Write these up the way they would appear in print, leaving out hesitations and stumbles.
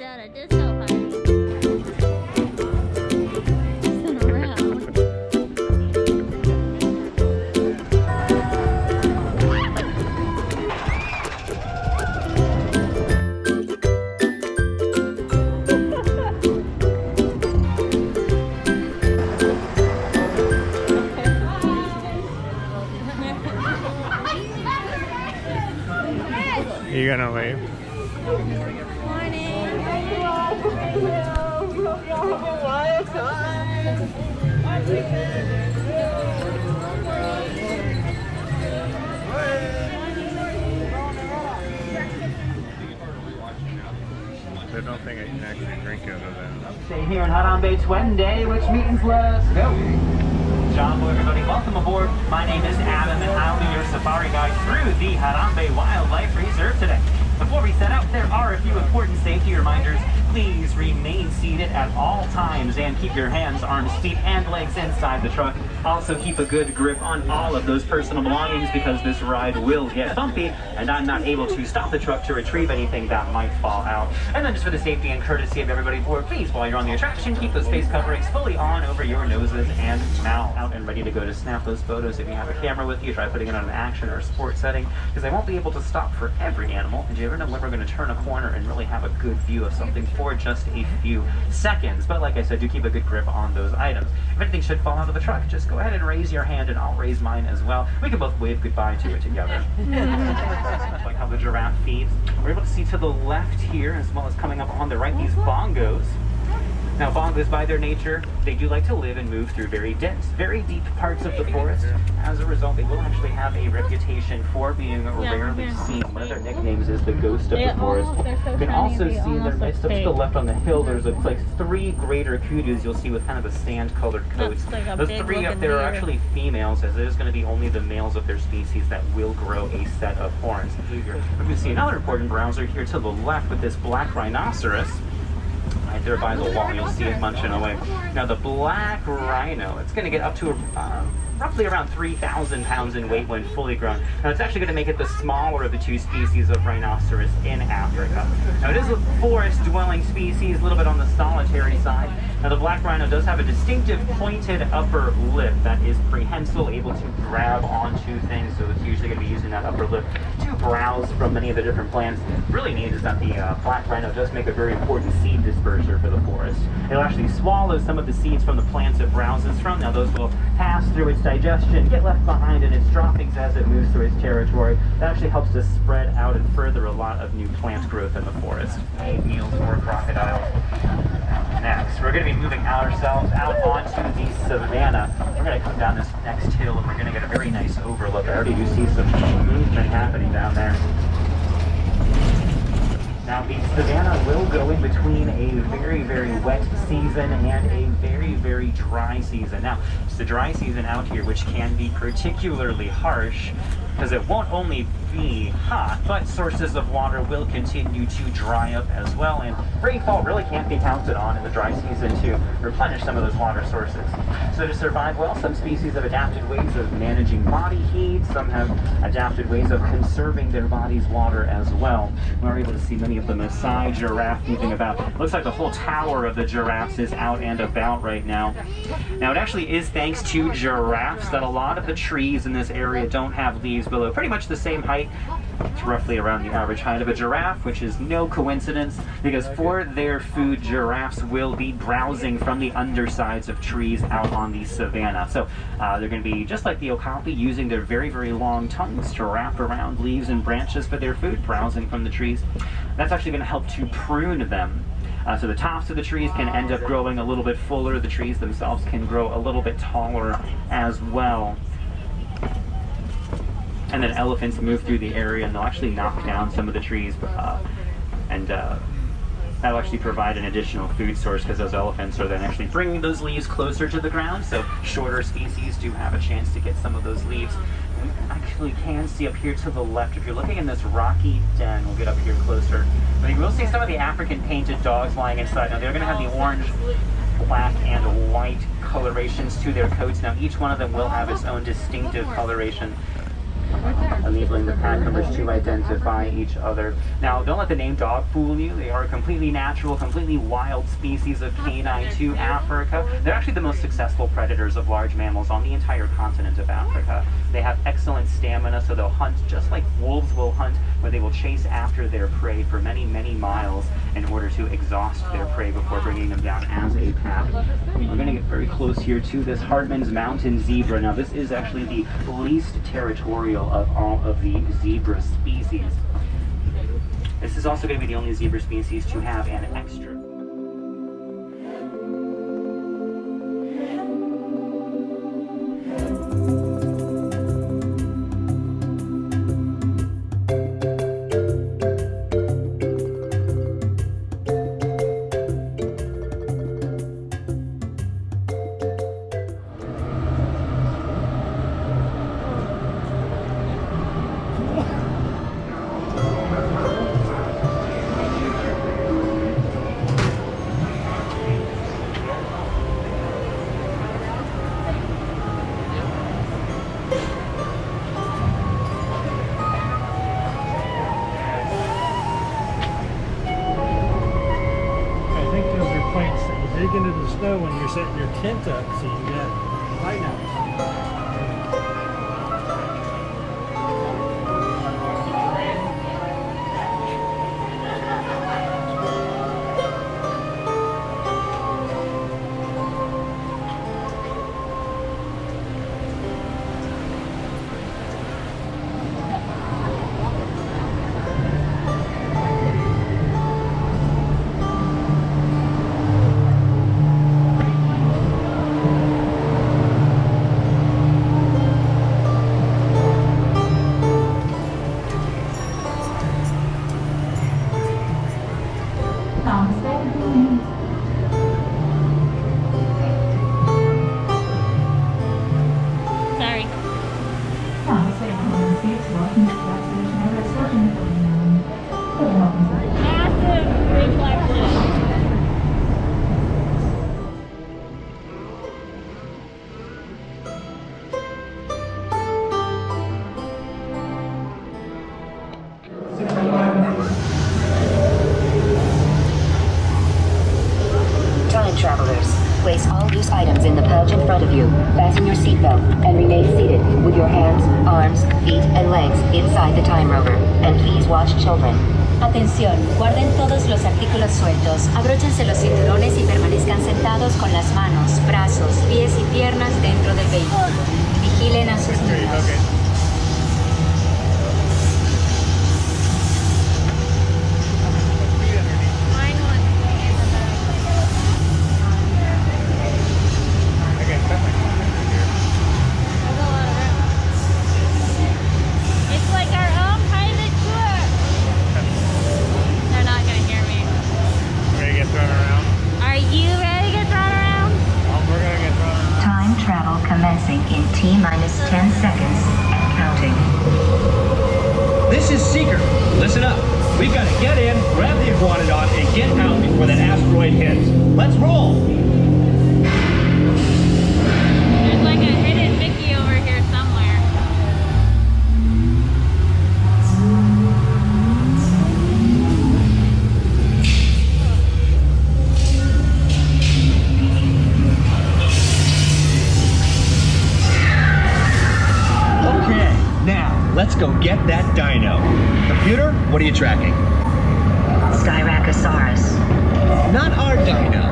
It is so hard. Spin around. You gonna leave? I don't think I can actually drink out of that. Stay here in Harambe Twende, which means let's go. John, hello everybody, welcome aboard. My name is Adam and I'll be your safari guide through the Harambe Wildlife Reserve today. Before we set out, there are a few important safety reminders. Please remain seated at all times and keep your hands, arms, feet, and legs inside the truck. Also keep a good grip on all of those personal belongings because this ride will get bumpy and I'm not able to stop the truck to retrieve anything that might fall out. And then just for the safety and courtesy of everybody aboard, please, while you're on the attraction, keep those face coverings fully on over your noses and mouth. Out and ready to go to snap those photos. If you have a camera with you, try putting it on an action or a sports setting because I won't be able to stop for every animal. And you never know when we're going to turn a corner and really have a good view of something for just a few seconds. But like I said, do keep a good grip on those items. If anything should fall out of the truck, just go ahead and raise your hand and I'll raise mine as well. We can both wave goodbye to it together. Like how the giraffe feeds. We're able to see to the left here as well as coming up on the right these bongos. Now bongos by their nature, they do like to live and move through very dense, very deep parts of the forest. As a result, they will actually have a reputation for being rarely seen. One of their nicknames is the ghost of the forest. You can also see their midst up to the left on the hill, there's like 3 greater kudus you'll see with kind of the sand-colored coats. Those 3 up there are actually females, as it is going to be only the males of their species that will grow a set of horns. We're going to see another important browser here to the left with this black rhinoceros. Right there by the wall, you'll see it munching away. Now the black rhino, it's going to get up to roughly around 3,000 pounds in weight when fully grown. Now it's actually going to make it the smaller of the 2 species of rhinoceros in Africa. Now it is a forest-dwelling species, a little bit on the solitary side. Now the black rhino does have a distinctive pointed upper lip that is prehensile, able to grab onto things, so it's usually going to be using that upper lip to browse from many of the different plants. Really neat is that the black rhino does make a very important seed disperser for the forest. It'll actually swallow some of the seeds from the plants it browses from. Now those will pass through its digestion, get left behind in its droppings as it moves through its territory. That actually helps to spread out and further a lot of new plant growth in the forest. Eels or crocodiles. Next, we're going to be moving ourselves out onto the savanna. We're going to come down this next hill and we're going to get a very nice overlook. I already do see some movement happening down there. Now the savanna will go in between a very, very wet season and a very, very dry season. Now, it's the dry season out here which can be particularly harsh because it won't only be hot, but sources of water will continue to dry up as well, and rainfall really can't be counted on in the dry season to replenish some of those water sources. So to survive well, some species have adapted ways of managing body heat, some have adapted ways of conserving their body's water as well. We're able to see many of the Maasai giraffe moving about. Looks like the whole tower of the giraffes is out and about right now. Now it actually is thanks to giraffes that a lot of the trees in this area don't have leaves below pretty much the same height. It's roughly around the average height of a giraffe, which is no coincidence because for their food, giraffes will be browsing from the undersides of trees out on the savanna. So they're going to be just like the okapi, using their very, very long tongues to wrap around leaves and branches for their food, browsing from the trees. That's actually going to help to prune them. So the tops of the trees can end up growing a little bit fuller. The trees themselves can grow a little bit taller as well. And then elephants move through the area and they'll actually knock down some of the trees that'll actually provide an additional food source because those elephants are then actually bringing those leaves closer to the ground, so shorter species do have a chance to get some of those leaves. We actually can see up here to the left, if you're looking in this rocky den, we'll get up here closer, but you will see some of the African painted dogs lying inside. Now they're going to have the orange, black, and white colorations to their coats. Now each one of them will have its own distinctive coloration. enabling the pack members to identify each other. Now, don't let the name dog fool you. They are a completely natural, completely wild species of canine to Africa. They're actually the most successful predators of large mammals on the entire continent of Africa. They have excellent stamina, so they'll hunt just like wolves will hunt, where they will chase after their prey for many, many miles in order to exhaust their prey before bringing them down as a pack. We're going to get very close here to this Hartman's mountain zebra. Now, this is actually the least territorial of all of the zebra species. This is also going to be the only zebra species to have an extra. Dig into the snow when you're setting your tent up so you get light out. Sorry. Massive reflection. Time travelers, place all loose items in the pouch in front of you. Fasten your seatbelt and remain seated with your hands, arms, feet, and legs inside the time rover. And please watch children. Atención, guarden todos los artículos sueltos, abróchense los cinturones y permanezcan sentados con las manos, brazos, pies y piernas dentro del vehículo. Vigilen a sus niños. It's like our own private tour. They're not gonna hear me. Ready to get thrown around? Are you ready to get thrown around? We're gonna get thrown around. Time travel commencing in T-minus 10 seconds and counting. This is Seeker. Listen up. We've got to get in, grab the iguanodon, and get out before that asteroid hits. Let's roll! There's like a hidden Mickey over here somewhere. Okay, now let's go get that dino. Computer, what are you tracking? Styracosaurus. Not our dino.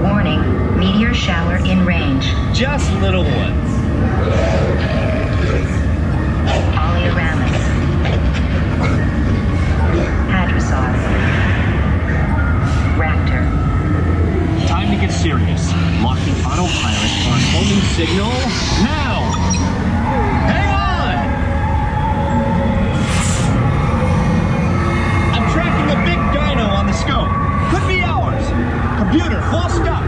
Warning, meteor shower in range. Just little ones. Oleoramus. Hadrosaur. Raptor. Time to get serious. Locking autopilot on homing signal now. Hang on! I'm tracking a big dino on the scope. Could be ours. Computer, full stop.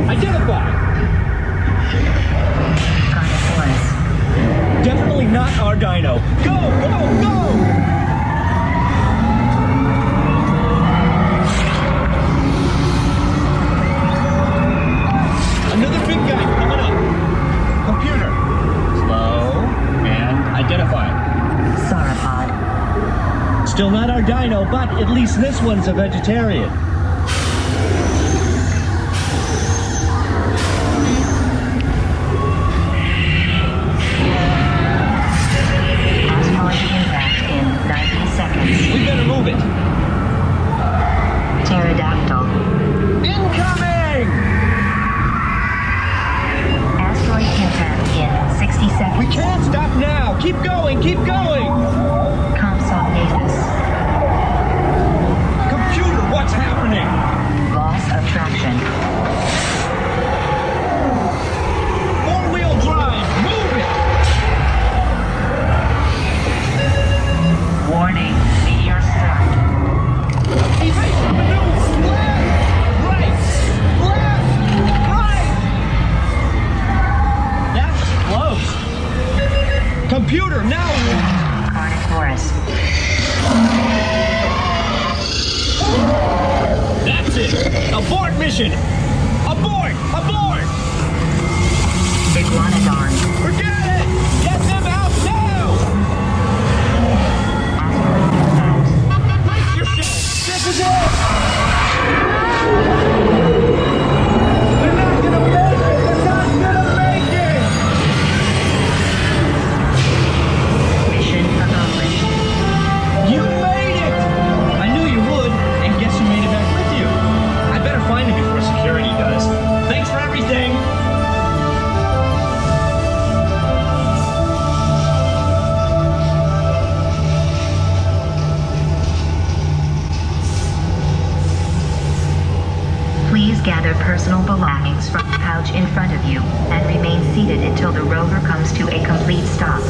Identify. dino, but at least this one's a vegetarian. Asteroid impact in 90 seconds. We better move it. Pterodactyl. Incoming! Asteroid impact in 60 seconds. We can't stop now. Keep going, keep going. Compsognathus. Computer, what's happening? Loss of traction. Four-wheel drive, move it! Warning, meteor strike. Evasive maneuver! Left! Right! Left! Right! That's close. Computer, now! Carnotaurus. That's it! Abort mission! Abort! Abort! Iguanodon. Forget it! Get them out now! Asteroid impact. Brace yourself! This is it! They're not gonna make it! They're not gonna make it! Mission accomplished. You made it! I knew you would, and guess who made it back with you? I better find him before security does. Thanks for everything! Please gather personal belongings from the pouch in front of you and remain seated until the rover comes to a complete stop.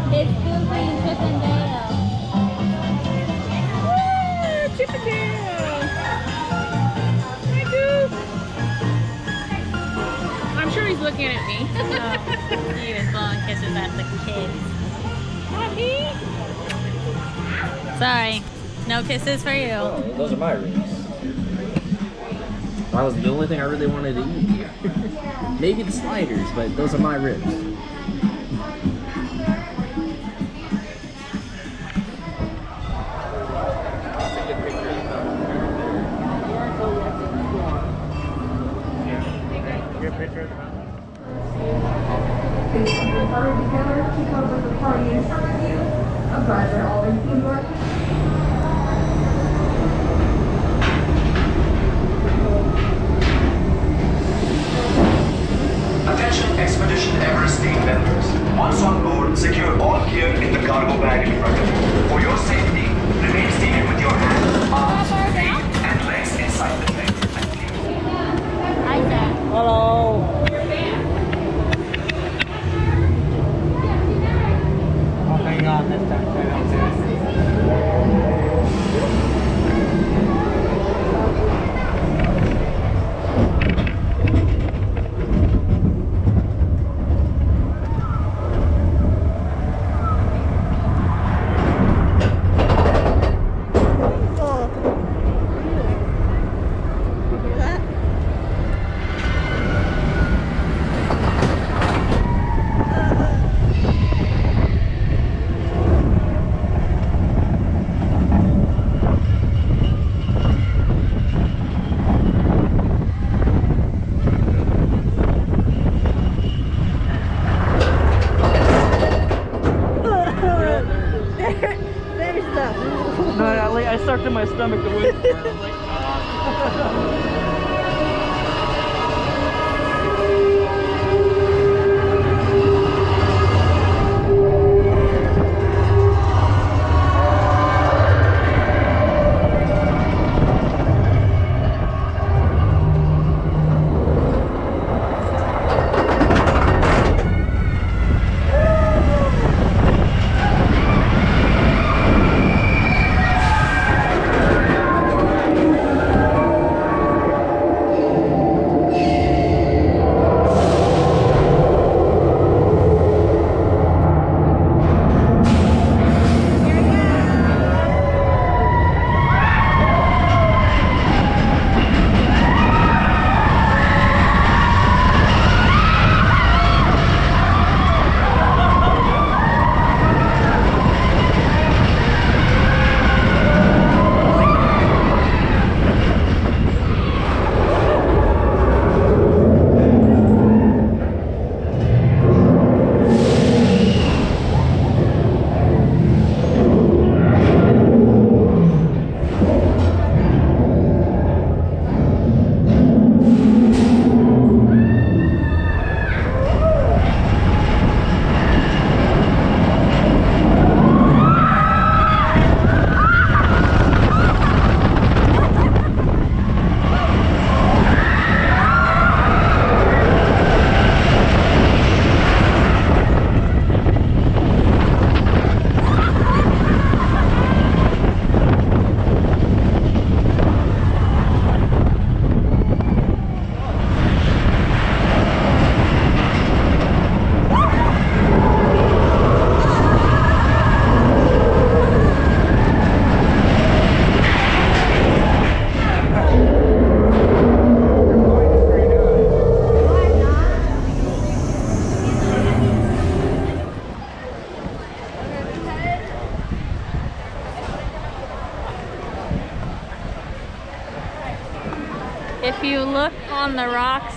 It's Goofy and Chip and Dale. Woo! Chip and Dale! Hi, Goof! I'm sure he's looking at me. He was blowing kisses at the kids. Happy? Sorry. No kisses for you. Oh, those are my ribs. That was the only thing I really wanted to eat here. Maybe the sliders, but those are my ribs. Get a picture of the mountain. Huddled together to cover the party in front of you. I'm glad they're all in teamwork. Attention Expedition Everest team members. Once on board, secure all gear in the cargo bag in front of you. For your safety, remain seated with your hands, arms, feet, and legs inside the tent. Hi, Dad. Hello. I'll hang on this time. I sucked in my stomach the way. look on the rocks,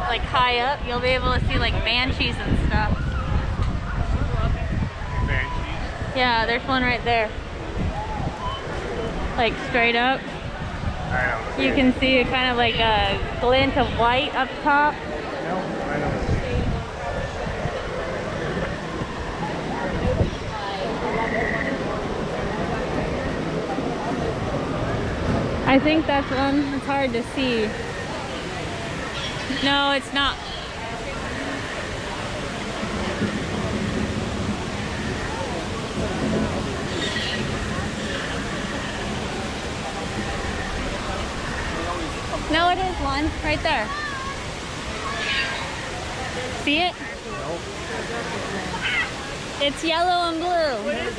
like high up, you'll be able to see like banshees and stuff. Banshees? Yeah, there's one right there. Like straight up. I don't see You can see a kind of like a glint of white up top. No, I don't see it. I think that's one. It's hard to see. No, it's not. No, it is one right there. See it? It's yellow and blue. It's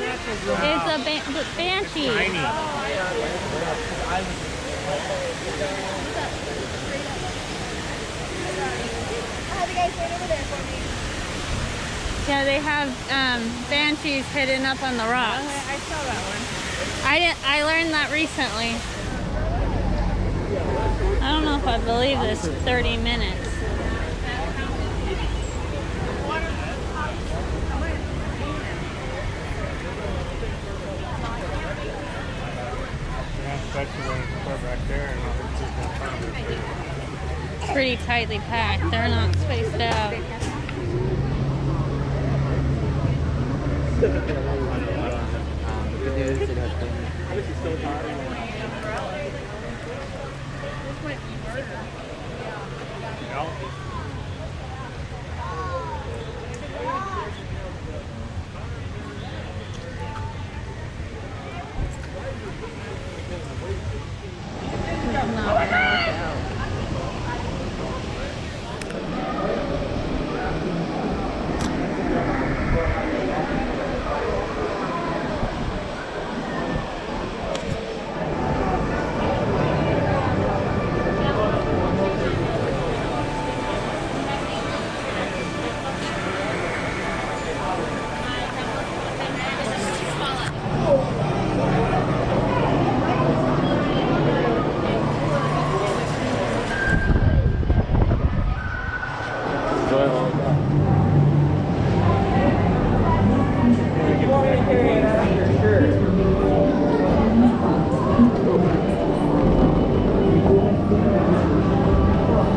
a banshee. Tiny. Yeah, they have banshees hidden up on the rocks. I saw that one. I learned that recently. I don't know if I believe this 30 minutes. Yeah, especially when it's far back there and all the people in front of it. It's pretty tightly packed. They're not spaced out. No.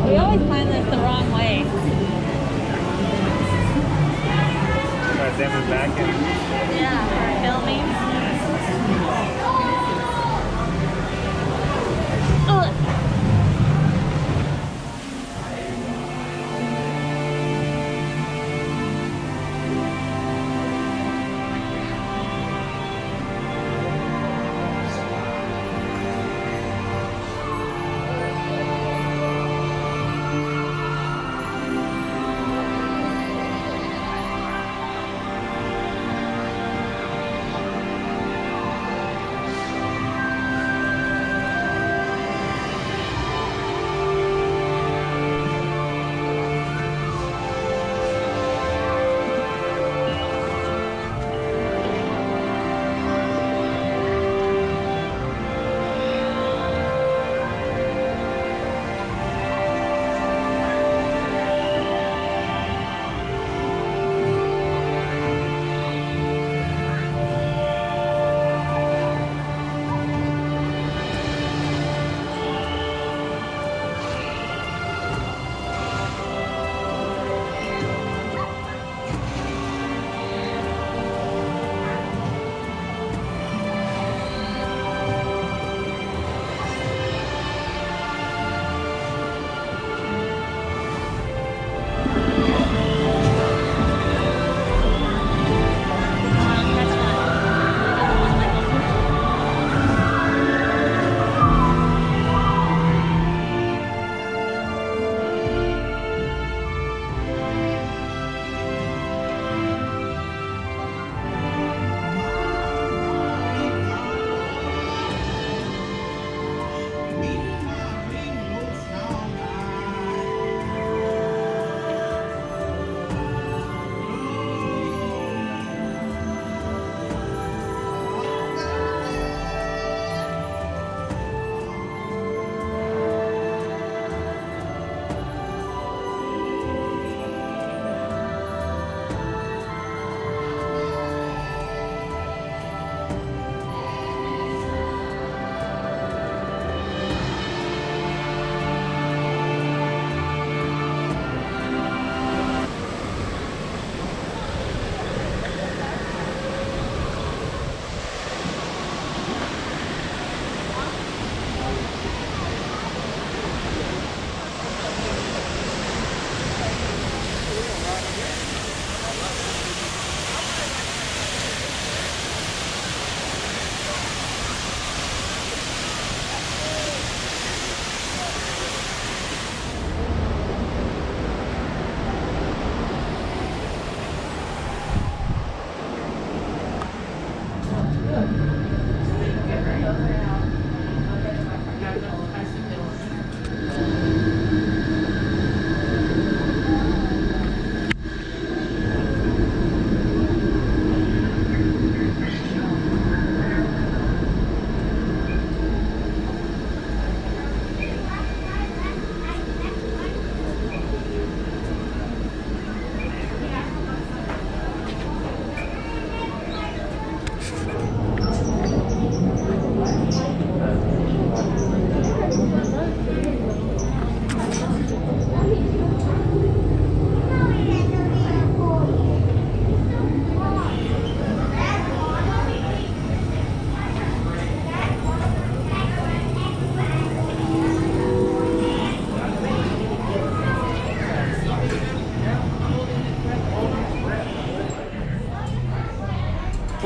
We always plan this the wrong way. But them in back and Yeah, for filming. Ugh.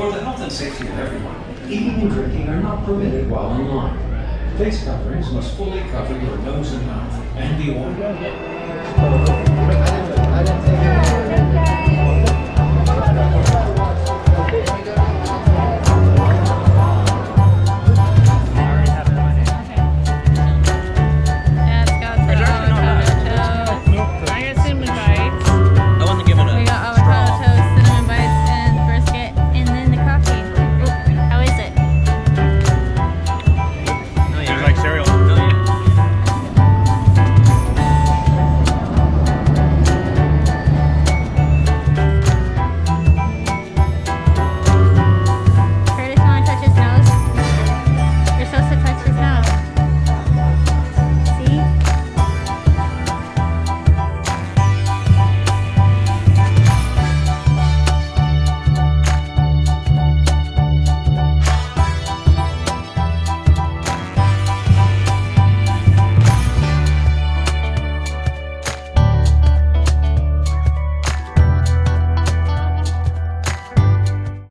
For the health and safety of everyone, eating and drinking are not permitted while on line. Face coverings must fully cover your nose and mouth and be worn.